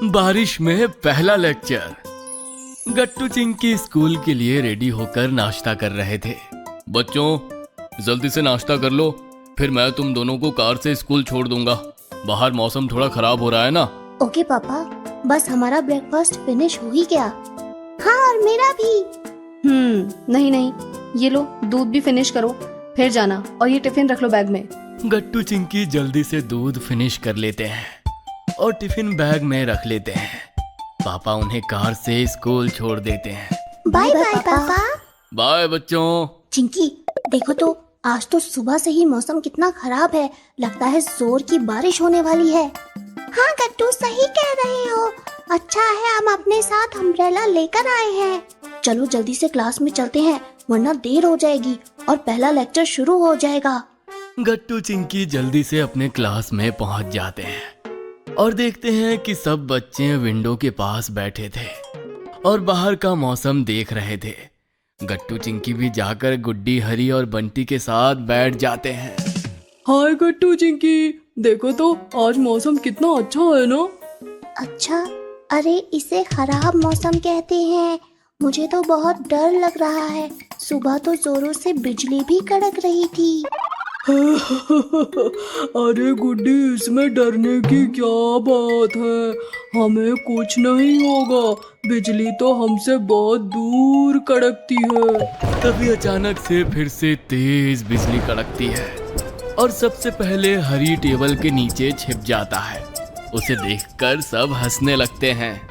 बारिश में पहला लेक्चर। गट्टू चिंकी स्कूल के लिए रेडी होकर नाश्ता कर रहे थे। बच्चों जल्दी से नाश्ता कर लो, फिर मैं तुम दोनों को कार से स्कूल छोड़ दूंगा। बाहर मौसम थोड़ा खराब हो रहा है ना। ओके पापा, बस हमारा ब्रेकफास्ट फिनिश हो ही गया। हाँ और मेरा भी। नहीं, ये लो दूध भी फिनिश करो, फिर जाना, और ये टिफिन रख लो बैग में। गट्टू चिंकी जल्दी से दूध फिनिश कर लेते हैं और टिफिन बैग में रख लेते हैं। पापा उन्हें कार से स्कूल छोड़ देते हैं। बाय बाय पापा। बाय बच्चों। चिंकी देखो तो, आज तो सुबह से ही मौसम कितना खराब है, लगता है जोर की बारिश होने वाली है। हाँ गट्टू सही कह रहे हो, अच्छा है हम अपने साथ अम्ब्रेला लेकर आए हैं। चलो जल्दी से क्लास में चलते हैं, वरना देर हो जाएगी और पहला लेक्चर शुरू हो जाएगा। गट्टू चिंकी जल्दी से अपने क्लास में पहुंच जाते हैं और देखते हैं कि सब बच्चे विंडो के पास बैठे थे और बाहर का मौसम देख रहे थे। गट्टू चिंकी भी जाकर गुड्डी, हरी और बंटी के साथ बैठ जाते हैं। हाय गट्टू चिंकी, देखो तो आज मौसम कितना अच्छा है ना। अच्छा, अरे इसे खराब मौसम कहते हैं। मुझे तो बहुत डर लग रहा है, सुबह तो जोरों से बिजली भी कड़क रही थी। अरे गुड्डी, इसमें डरने की क्या बात है, हमें कुछ नहीं होगा, बिजली तो हमसे बहुत दूर कड़कती है। तभी अचानक से फिर से तेज बिजली कड़कती है और सबसे पहले हरी टेबल के नीचे छिप जाता है। उसे देखकर सब हंसने लगते हैं।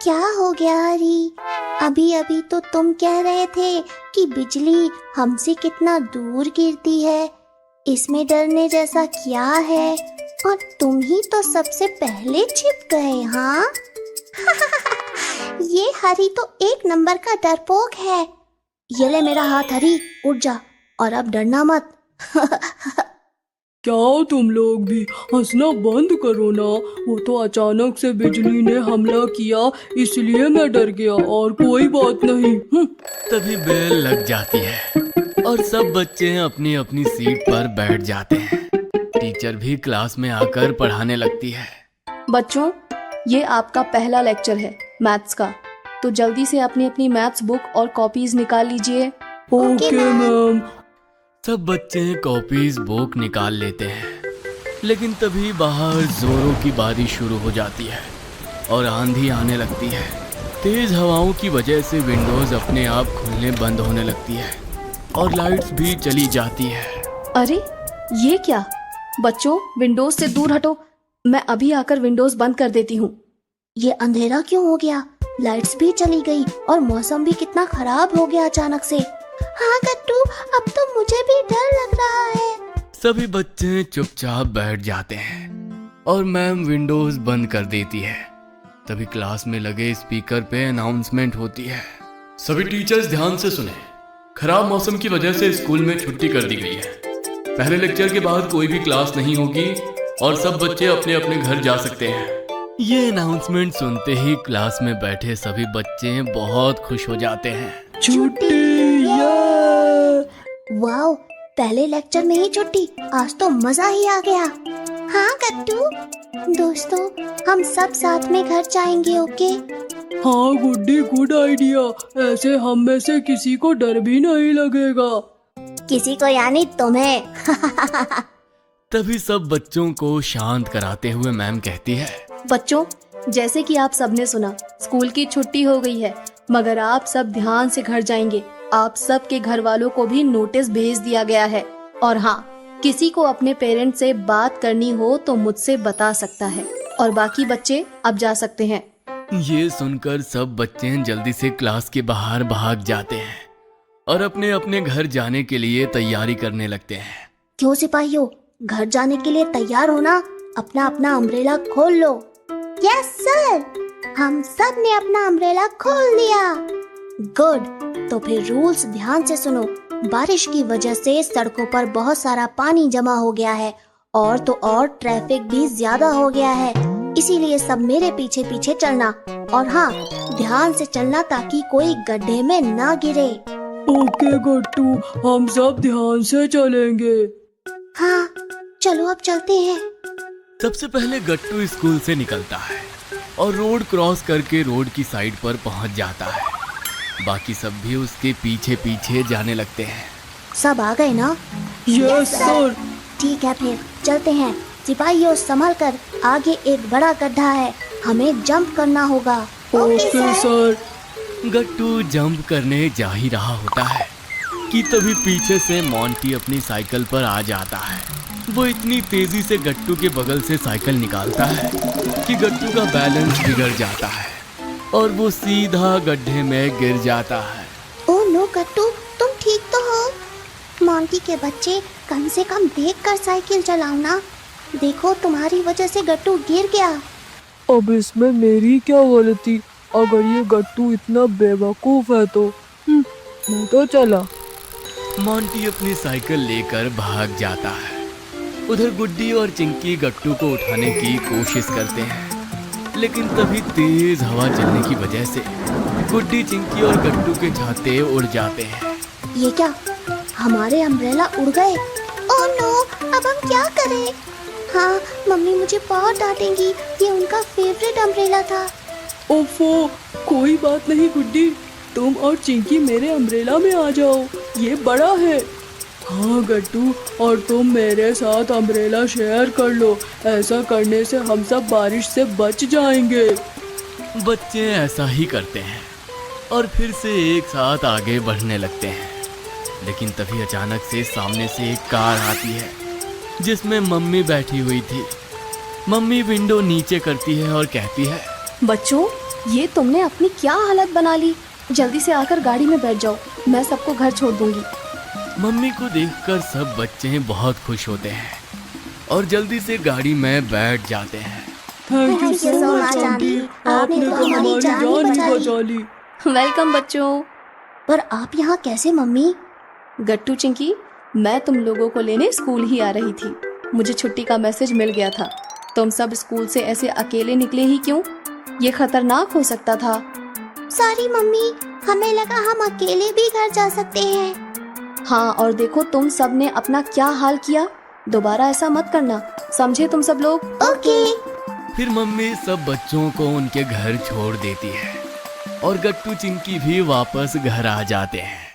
क्या हो गया हरी? अभी अभी तो तुम कह रहे थे कि बिजली हमसे कितना दूर गिरती है, इसमें डरने जैसा क्या है? और तुम ही तो सबसे पहले छिप गए। हाँ ये हरी तो एक नंबर का डरपोक है। ये ले मेरा हाथ हरी, उठ जा और अब डरना मत। क्या तुम लोग भी हंसना बंद करो ना, वो तो अचानक से बिजली ने हमला किया इसलिए मैं डर गया, और कोई बात नहीं। तभी बेल लग जाती है और सब बच्चे अपनी अपनी सीट पर बैठ जाते हैं। टीचर भी क्लास में आकर पढ़ाने लगती है। बच्चों, ये आपका पहला लेक्चर है मैथ्स का, तो जल्दी से अपनी अपनी मैथ्स बुक और कॉपीज निकाल लीजिए। Okay ma'am. सब बच्चे कॉपीज बुक निकाल लेते हैं, लेकिन तभी बाहर जोरों की बारिश शुरू हो जाती है और आंधी आने लगती है। तेज हवाओं की वजह से विंडोज अपने आप खुलने बंद होने लगती है और लाइट्स भी चली जाती है। अरे ये क्या? बच्चों विंडोज से दूर हटो, मैं अभी आकर विंडोज बंद कर देती हूँ। ये अंधेरा क्यों हो गया? लाइट्स भी चली गई और मौसम भी कितना खराब हो गया अचानक से। हाँ गट्टू, अब तो मुझे भी डर लग रहा है। सभी बच्चे चुपचाप बैठ जाते हैं और मैम विंडोज बंद कर देती है। तभी क्लास में लगे स्पीकर पे अनाउंसमेंट होती है। सभी टीचर्स ध्यान से सुने, खराब मौसम की वजह से स्कूल में छुट्टी कर दी गई है। पहले लेक्चर के बाद कोई भी क्लास नहीं होगी और सब बच्चे अपने अपने घर जा सकते हैं। ये अनाउंसमेंट सुनते ही क्लास में बैठे सभी बच्चे बहुत खुश हो जाते हैं। छुट्टी! वाओ, पहले लेक्चर में ही छुट्टी, आज तो मजा ही आ गया। हाँ गट्टू, दोस्तों हम सब साथ में घर जाएंगे। ओके? हाँ गुड्डी, गुड आइडिया, ऐसे हम में से किसी को डर भी नहीं लगेगा। किसी को यानी तुम्हें। तभी सब बच्चों को शांत कराते हुए मैम कहती है, बच्चों, जैसे कि आप सबने सुना, स्कूल की छुट्टी हो गई है, मगर आप सब ध्यान से घर जाएंगे। आप सब के घर वालों को भी नोटिस भेज दिया गया है, और हाँ, किसी को अपने पेरेंट्स से बात करनी हो तो मुझसे बता सकता है। और बाकी बच्चे अब जा सकते हैं। ये सुनकर सब बच्चे जल्दी से क्लास के बाहर भाग जाते हैं और अपने अपने घर जाने के लिए तैयारी करने लगते हैं। क्यों सिपाहियों, घर जाने के लिए तैयार हो ना? अपना अपना अम्ब्रेला खोल लो। यस सर, हम सब ने अपना अम्ब्रेला खोल लिया। गुड, तो फिर रूल्स ध्यान से सुनो। बारिश की वजह से सड़कों पर बहुत सारा पानी जमा हो गया है और तो और ट्रैफिक भी ज्यादा हो गया है, इसीलिए सब मेरे पीछे पीछे चलना। और हाँ, ध्यान से चलना ताकि कोई गड्ढे में ना गिरे। ओके गट्टू, हम सब ध्यान से चलेंगे। हाँ चलो अब चलते हैं। सबसे पहले गट्टू स्कूल से निकलता है और रोड क्रॉस करके रोड की साइड पर पहुंच जाता है। बाकी सब भी उसके पीछे पीछे जाने लगते हैं। सब आ गए ना? Yes sir. ठीक है, फिर चलते हैं। सिपाहियों, संभल कर, आगे एक बड़ा गड्ढा है, हमें जंप करना होगा। Okay sir. गट्टू जंप करने जा ही रहा होता है कि तभी पीछे से मोंटी अपनी साइकिल पर आ जाता है। वो इतनी तेजी से गट्टू के बगल से साइकिल निकालता है कि गट्टू का बैलेंस बिगड़ जाता है और वो सीधा गड्ढे में गिर जाता है। ओ नो गट्टू, तुम ठीक तो हो? मोंटी के बच्चे, कम से कम देख कर साइकिल चलाओ ना। देखो, तुम्हारी वजह से गट्टू गिर गया। अब इसमें मेरी क्या गलती? अगर ये गट्टू इतना बेवकूफ है तो मैं तो चला। मोंटी अपनी साइकिल लेकर भाग जाता है। उधर गुड्डी और चिंकी गट्टू को उठाने की कोशिश करते हैं, लेकिन तभी तेज हवा चलने की वजह से गुड्डी, चिंकी और गट्टू के छाते उड़ जाते हैं। ये क्या, हमारे अम्ब्रेला उड़ गए? ओह नो, अब हम क्या करें? हाँ, मम्मी मुझे बहुत डांटेंगी, ये उनका फेवरेट अम्ब्रेला था। ओफो, कोई बात नहीं गुड्डी, तुम और चिंकी मेरे अम्ब्रेला में आ जाओ, ये बड़ा है। हाँ गट्टू, और तुम मेरे साथ अम्ब्रेला शेयर कर लो, ऐसा करने से हम सब बारिश से बच जाएंगे। बच्चे ऐसा ही करते हैं और फिर से एक साथ आगे बढ़ने लगते हैं। लेकिन तभी अचानक से सामने से एक कार आती है जिसमें मम्मी बैठी हुई थी। मम्मी विंडो नीचे करती है और कहती है, बच्चों, ये तुमने अपनी क्या हालत बना ली। जल्दी से आकर गाड़ी में बैठ जाओ, मैं सबको घर छोड़ दूंगी। मम्मी को देखकर सब बच्चे बहुत खुश होते हैं और जल्दी से गाड़ी में बैठ जाते हैं। Thank you so much aunty, आपने तो हमारी जान ही बचा ली। वेलकम बच्चों। पर आप यहाँ कैसे मम्मी? गट्टू, चिंकी, मैं तुम लोगों को लेने स्कूल ही आ रही थी। मुझे छुट्टी का मैसेज मिल गया था। तुम सब स्कूल से ऐसे अकेले निकले ही क्यों? ये खतरनाक हो सकता था। सॉरी मम्मी, हमें लगा हम अकेले भी घर जा सकते हैं। हाँ, और देखो तुम सब ने अपना क्या हाल किया। दोबारा ऐसा मत करना, समझे तुम सब लोग? ओके। फिर मम्मी सब बच्चों को उनके घर छोड़ देती है और गट्टू, चिंकी भी वापस घर आ जाते हैं।